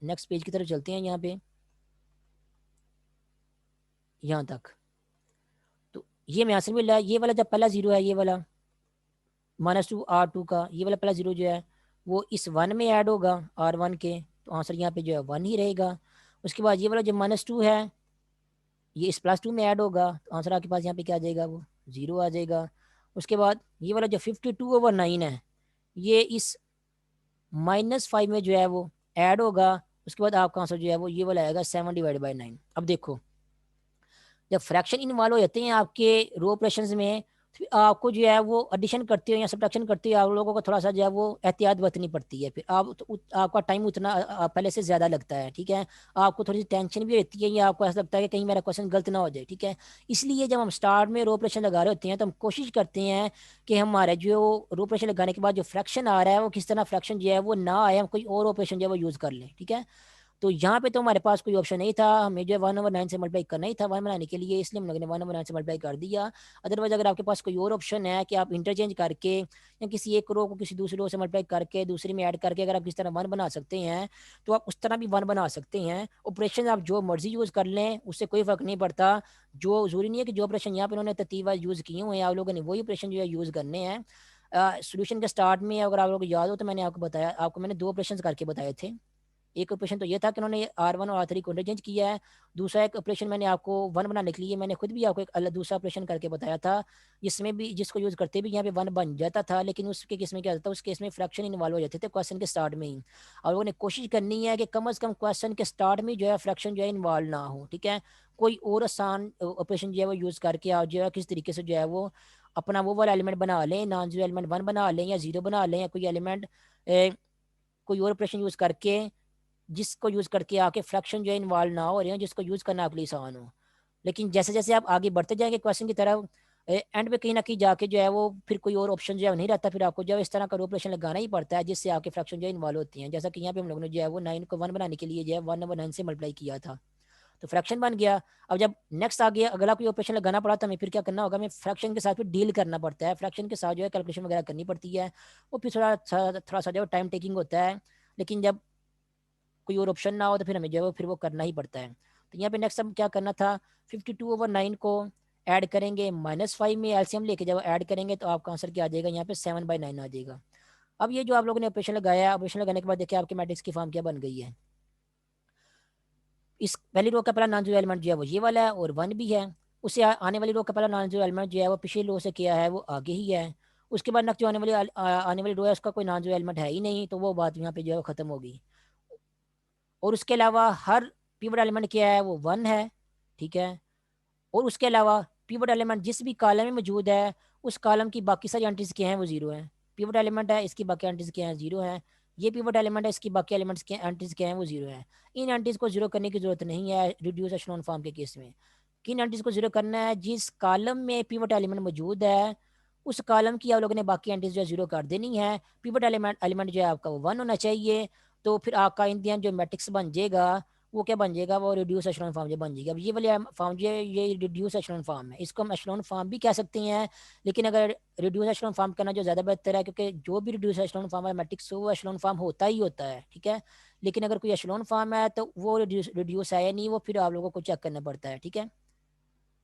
नेक्स्ट पेज की तरफ चलते हैं, यहाँ पे यहाँ तक। तो ये हमें आंसर मिल रहा है, ये वाला जब पहला 0 है, ये वाला -2 R2 का ये वाला पहला 0 जो है वो इस 1 में ऐड होगा R1 के, तो आंसर यहाँ पे जो है 1 ही रहेगा। उसके बाद ये वाला जो -2 है ये इस +2 में ऐड होगा, तो आंसर आपके पास यहाँ पे क्या आ जाएगा, वो 0 आ जाएगा। उसके बाद ये वाला जो 52/9 है ये इस -5 में जो है वो ऐड होगा। उसके बाद आपका आंसर जो है वो ये वाला आएगा 7/9। अब देखो, जब फ्रैक्शन इन्वॉल्व हो जाते हैं आपके रो ऑपरेशंस में, तो आपको जो है वो एडिशन करते हो या सब्ट्रैक्शन करते हो, आप लोगों को थोड़ा सा जो है वो एहतियात बरतनी पड़ती है। फिर आप तो आपका टाइम उतना पहले से ज़्यादा लगता है, ठीक है। आपको थोड़ी सी टेंशन भी रहती है, या आपको ऐसा लगता है कि कहीं मेरा क्वेश्चन गलत ना हो जाए, ठीक है। इसलिए जब हम स्टार्ट में रो ऑपरेशन लगा रहे होते हैं तो हम कोशिश करते हैं कि हमारे जो रो ऑपरेशन लगाने के बाद जो फ्रैक्शन आ रहा है वो किस तरह फ्रैक्शन जो है वो ना आए, हम कोई और ऑपरेशन जो है वो यूज़ कर लें, ठीक है। तो यहाँ पे तो हमारे पास कोई ऑप्शन नहीं था, हमें जो है 1/9 से मल्टीप्लाई करना ही था वन बनाने के लिए, इसलिए हम लोगों ने 1/9 से मल्टीप्लाई कर दिया। अदरवाइज अगर आपके पास कोई और ऑप्शन है कि आप इंटरचेंज करके या किसी एक रो को किसी दूसरी रो से मल्टीप्लाई करके दूसरी में ऐड करके अगर आप किस तरह वन बना सकते हैं, तो आप उस तरह भी वन बना सकते हैं। ऑपरेशन आप जो मर्जी यूज़ कर लें, उससे कोई फ़र्क नहीं पड़ता। जो ज़रूरी नहीं है कि जो ऑपरेशन यहाँ पे उन्होंने तरतीब यूज़ किए हुए हैं आप लोगों ने वही ऑपरेशन जो है यूज़ करने हैं। सोल्यूशन के स्टार्ट में अगर आप लोगों को याद हो तो मैंने आपको बताया, आपको मैंने दो ऑपरेशन करके बताए थे। एक ऑपरेशन तो ये था कि उन्होंने R1 और R3 को इंटरचेंज किया है। दूसरा एक ऑपरेशन मैंने आपको वन बनाने के लिए मैंने खुद भी आपको एक अलग दूसरा ऑपरेशन करके बताया था, जिसमें भी जिसको यूज़ करते भी यहाँ पे वन बन जाता था, लेकिन उसके केस में क्या होता था, उस केस में फ्रैक्शन इन्वॉल्व हो जाते थे क्वेश्चन के स्टार्ट में ही। और लोगों ने कोशिश करनी है कि कम से कम क्वेश्चन के स्टार्ट में जो है फ्रैक्शन जो है इन्वॉल्व ना हो, ठीक है। कोई और आसान ऑपरेशन जो है वो यूज़ करके आप जो है किस तरीके से जो है वो अपना वो वाला एलिमेंट बना लें, नॉन जीरो एलिमेंट वन बना लें या जीरो बना लें, या कोई एलिमेंट कोई और ऑपरेशन यूज़ करके जिसको यूज़ करके आपके फ्रैक्शन जो है इन्वॉल्व ना हो रहे हो, जिसको यूज़ करना आपके लिए आसान हो। लेकिन जैसे-जैसे आप आगे बढ़ते जाएँगे क्वेश्चन की तरफ, एंड पे कहीं न कहीं जाके जो है वो फिर कोई और ऑप्शन जो है नहीं रहता, फिर आपको जो है इस तरह का ऑपरेशन लगाना ही पड़ता है जिससे आपके फ्रैक्शन जो है इन्वॉल्व होती हैं। जैसा कि यहाँ पे हम लोगों ने जो है वो 9 को 1 बनाने के लिए जो है 1/9 से मल्टीप्लाई किया था। तो फ्रैक्शन बन गया। अब जब नेक्स्ट आ गया अगला कोई ऑपरेशन लगाना पड़ा तो हमें फिर क्या करना होगा, हमें फ्रैक्शन के साथ फिर डील करना पड़ता है। फ्रैक्शन के साथ जो है कैलकुलेशन वगैरह करनी पड़ती है। वो फिर थोड़ा-सा जो है टाइम टेकिंग होता है। लेकिन जब कोई और ऑप्शन ना हो तो फिर हमें जो है वो फिर वो करना ही पड़ता है। तो यहाँ पे नेक्स्ट हम क्या करना था, 52/9 को ऐड करेंगे -5 में एलसीएम लेके जब ऐड करेंगे तो आपका आंसर क्या आ जाएगा, यहाँ पे 7/9 आ जाएगा। अब ये जो आप लोगों ने ऑपरेशन लगाया, ऑपरेशन लगाने के बाद देखिए आपके मैट्रिक्स की फॉर्म क्या बन गई है। इस पहली रो का पहला नॉन जीरो एलिमेंट जो है वो ये वाला है और 1 भी है। उससे आने वाली रो का पहला नॉन जीरो एलिमेंट जो है वो पिछली रो से क्या है वो आगे ही है। उसके बाद नेक्स्ट जो आने वाली रो है उसका कोई नॉन जीरो एलिमेंट है ही नहीं, तो वो बात यहाँ पे जो है वो खत्म होगी। और उसके अलावा हर पिवट एलिमेंट क्या है वो 1 है, ठीक है। और उसके अलावा पिवट एलिमेंट जिस भी कॉलम में मौजूद है उस कॉलम की बाकी सारी एंट्रीज क्या हैं वो 0 हैं। पिवट एलिमेंट है इसकी बाकी एंट्रीज क्या हैं 0 हैं। ये पिवट एलिमेंट है इसकी बाकी एलिमेंट्स के एंट्रीज क्या हैं वो 0 हैं। इन एंट्रीज को 0 करने की जरूरत नहीं है रिड्यूस एशेलॉन फॉर्म के केस में। किन एंट्रीज को 0 करना है, जिस कॉलम में पिवट एलिमेंट मौजूद है उस कॉलम की आप लोगों ने बाकी एंट्रीज जो है 0 कर देनी है। पिवट एलिमेंट एलिमेंट जो है आपका वो 1 होना चाहिए। तो फिर आपका इन द एंड जो मैट्रिक्स बन जाएगा वो क्या बन जाएगा, वो रिड्यूस एशेलॉन फॉर्म जो बन जाएगी। अब ये वाली फॉर्म जो है ये रिड्यूस एशेलॉन फॉर्म है, इसको हम एशेलॉन फॉर्म भी कह सकते हैं। लेकिन अगर रिड्यूस एशेलॉन फॉर्म करना जो ज़्यादा बेहतर है, क्योंकि जो भी रिड्यूस एशेलॉन फॉर्म है मैट्रिक्स वो एशेलॉन फॉर्म होता ही होता है, ठीक है। लेकिन अगर कोई एशेलॉन फॉर्म है तो वो रिड्यूस है या नहीं वो फिर आप लोगों को चेक करना पड़ता है, ठीक है।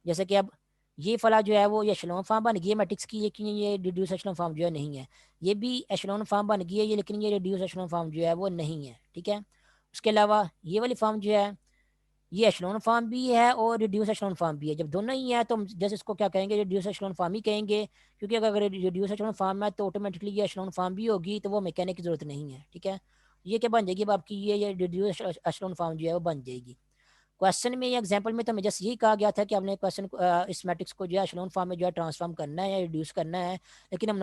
जैसे कि अब ये फला जो है वो ये एशेलॉन फॉर्म बन गई है मैट्रिक्स की, लेकिन ये रिड्यूस एशेलॉन फॉर्म जो है नहीं है। ये भी एशेलॉन फॉर्म बन गई है ये, लेकिन ये रिड्यूस एशेलॉन फॉर्म जो है वो नहीं है, ठीक है। उसके अलावा ये वाली फॉर्म जो है ये एशेलॉन फॉर्म भी है और रिड्यूस एशेलॉन फॉर्म भी है। जब दोनों ही है तो हम जैसे इसको क्या कहेंगे, रिड्यूस एशेलॉन फॉर्म ही कहेंगे, क्योंकि अगर रिड्यूस एशेलॉन फॉर्म है तो ऑटोमेटिकली ये एशेलॉन फॉर्म भी होगी, तो वो हमें कहने की जरूरत नहीं है, ठीक है। ये क्या बन जाएगी अब आपकी ये रिड्यूस एशेलॉन फॉर्म जो है वो बन जाएगी। क्वेश्चन में या एग्जांपल में तो हमें जस्ट यही कहा गया था कि हमने क्वेश्चन इस मैट्रिक्स को जो है एशेलॉन फॉर्म में जो है ट्रांसफॉर्म करना है या रिड्यूस करना है। लेकिन हम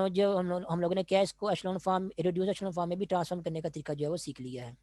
लोगों ने क्या है इसको एशेलॉन फॉर्म रिड्यूस एशेलॉन फॉर्म में भी ट्रांसफॉर्म करने का तरीका जो है वो सीख लिया है।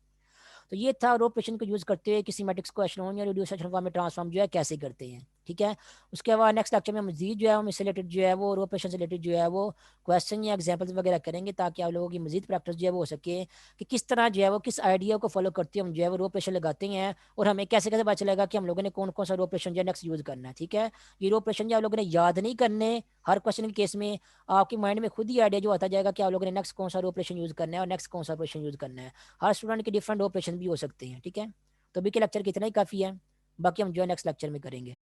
तो ये था रो ऑपरेशन को यूज़ करते हुए किसी मैट्रिक्स को एशेलॉन या रिड्यूस एशेलॉन फॉर्म में ट्रांसफॉर्म जो है कैसे करते हैं, ठीक है। उसके बाद नेक्स्ट लेक्चर में मजीद जो है हम इससे रिलेटेड जो है वो रो ऑपरेशन से रिलेटेड जो है वो क्वेश्चन या एग्जांपल्स वगैरह करेंगे, ताकि आप लोगों की मजीद प्रैक्टिस जो है वो हो सके कि किस तरह जो है वो किस आइडिया को फॉलो करते हुए हम जो है वो रो ऑपरेशन लगाते हैं, और हमें कैसे कैसे पता चलेगा कि हम लोगों ने कौन कौन सा रो ऑपरेशन जो है नेक्स्ट यूज़ करना है, ठीक है। ये रो ऑपरेशन जो आप लोगों ने याद नहीं करने हर क्वेश्चन के केस में, आपके माइंड में खुद ही आइडिया जो आता जाएगा कि आप लोगों ने नेक्स्ट कौन सा रो ऑपरेशन यूज़ करना है और नेक्स्ट कौन सा ऑपरेशन यूज़ करना है। हर स्टूडेंट के डिफरेंट ऑपरेशन भी हो सकते हैं, ठीक है। तो अभी के लेक्चर की इतना ही काफ़ी है, बाकी हम जो है नेक्स्ट लेक्चर में करेंगे।